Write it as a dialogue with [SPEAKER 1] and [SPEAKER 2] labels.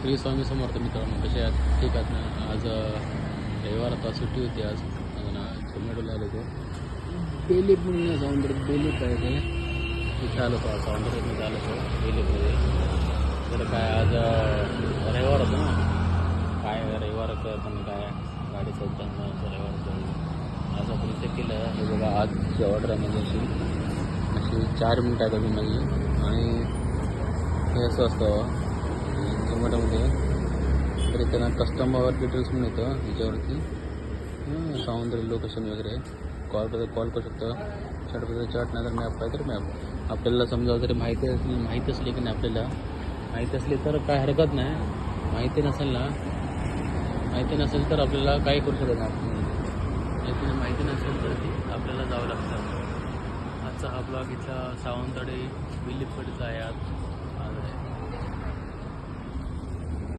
[SPEAKER 1] श्री स्वामी समर्थ मित्रांनो, कसे आहात? ठीक आहेत ना? आज रविवार आता सुट्टी होती. आज झोमॅटोला आलो होतो. बेलीप म्हणून साऊंडर बेलीप आहे ते तिथे आलो होतो. साऊंडरमध्ये आलो होतो बेलीपमध्ये. तर काय आज रविवार होतं ना, काय रविवार पण काय गाडी चालताना रविवार होतं. आज आपण इथे केलं हे बघा. आजची ऑर्डर आहे म्हणजे अशी 4 मिनिटं आहे कधी माझी. आणि हे असं असतं झोमॅटोमध्ये. तर त्यांना कस्टमर डिटेल्स म्हणून येतं ह्याच्यावरती. साऊंड लोकेशन वगैरे कॉल करू शकतो. चॅट नाही तर मॅप आहे तर मॅप. आपल्याला समजा जरी माहिती असली की नाही, आपल्याला माहिती असली तर काय हरकत नाही. माहिती नसेल तर आपल्याला काही करू शकत नाही. माहिती नसेल तर ती आपल्याला जावं लागतं. आजचा हा ब्लॉग इथला सावंतवाडी बिलीपकडचा आहे. आज